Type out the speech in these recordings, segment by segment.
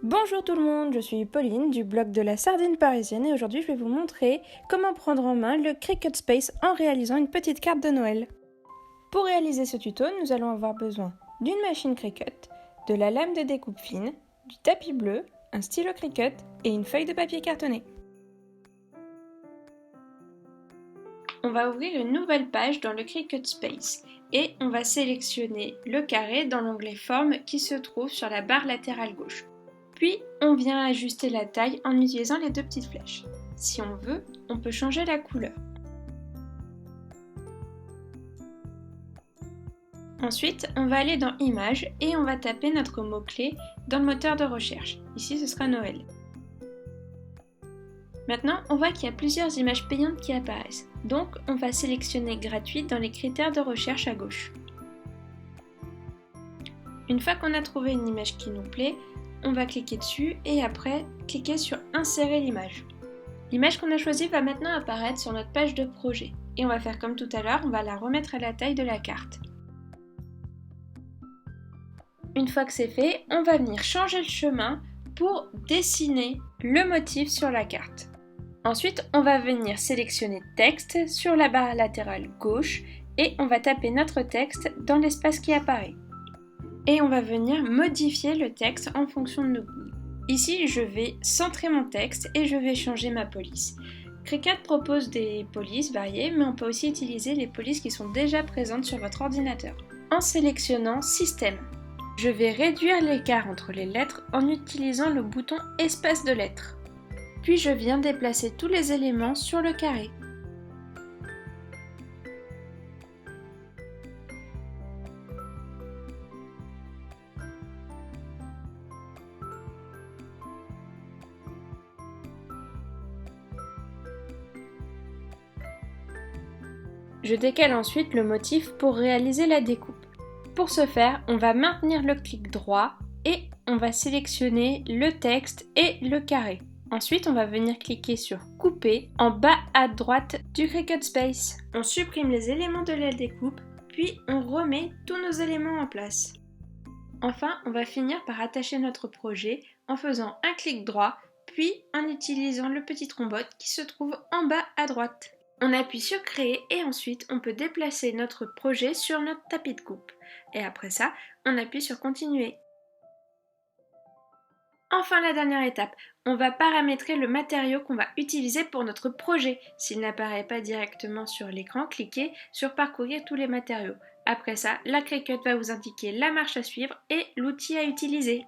Bonjour tout le monde, je suis Pauline du blog de la Sardine Parisienne et aujourd'hui je vais vous montrer comment prendre en main le Cricut Space en réalisant une petite carte de Noël. Pour réaliser ce tuto, nous allons avoir besoin d'une machine Cricut, de la lame de découpe fine, du tapis bleu, un stylo Cricut et une feuille de papier cartonné. On va ouvrir une nouvelle page dans le Cricut Space et on va sélectionner le carré dans l'onglet Forme qui se trouve sur la barre latérale gauche. Puis, on vient ajuster la taille en utilisant les deux petites flèches. Si on veut, on peut changer la couleur. Ensuite, on va aller dans Images et on va taper notre mot-clé dans le moteur de recherche. Ici, ce sera Noël. Maintenant, on voit qu'il y a plusieurs images payantes qui apparaissent. Donc, on va sélectionner Gratuite dans les critères de recherche à gauche. Une fois qu'on a trouvé une image qui nous plaît, on va cliquer dessus et après cliquer sur Insérer l'image. L'image qu'on a choisie va maintenant apparaître sur notre page de projet et on va faire comme tout à l'heure, on va la remettre à la taille de la carte. Une fois que c'est fait, on va venir changer le chemin pour dessiner le motif sur la carte. Ensuite, on va venir sélectionner Texte sur la barre latérale gauche et on va taper notre texte dans l'espace qui apparaît. Et on va venir modifier le texte en fonction de nos goûts. Ici, je vais centrer mon texte et je vais changer ma police. Cricut propose des polices variées, mais on peut aussi utiliser les polices qui sont déjà présentes sur votre ordinateur. En sélectionnant Système, je vais réduire l'écart entre les lettres en utilisant le bouton Espace de lettres. Puis je viens déplacer tous les éléments sur le carré. Je décale ensuite le motif pour réaliser la découpe. Pour ce faire, on va maintenir le clic droit et on va sélectionner le texte et le carré. Ensuite, on va venir cliquer sur Couper en bas à droite du Cricut Space. On supprime les éléments de la découpe, puis on remet tous nos éléments en place. Enfin, on va finir par attacher notre projet en faisant un clic droit, puis en utilisant le petit trombote qui se trouve en bas à droite. On appuie sur Créer et ensuite on peut déplacer notre projet sur notre tapis de coupe. Et après ça, on appuie sur Continuer. Enfin, la dernière étape, on va paramétrer le matériau qu'on va utiliser pour notre projet. S'il n'apparaît pas directement sur l'écran, cliquez sur Parcourir tous les matériaux. Après ça, la Cricut va vous indiquer la marche à suivre et l'outil à utiliser.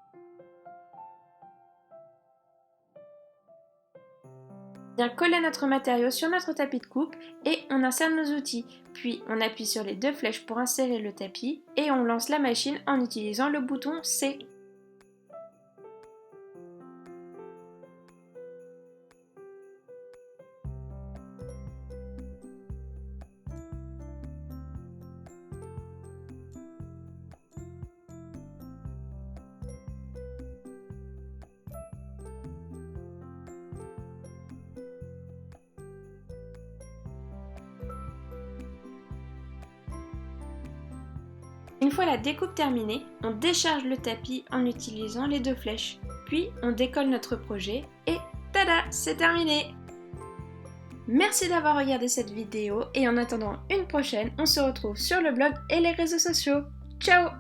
On vient coller notre matériau sur notre tapis de coupe et on insère nos outils. Puis on appuie sur les deux flèches pour insérer le tapis et on lance la machine en utilisant le bouton C. Une fois la découpe terminée, on décharge le tapis en utilisant les deux flèches. Puis on décolle notre projet et tada, c'est terminé! Merci d'avoir regardé cette vidéo et en attendant une prochaine, on se retrouve sur le blog et les réseaux sociaux. Ciao!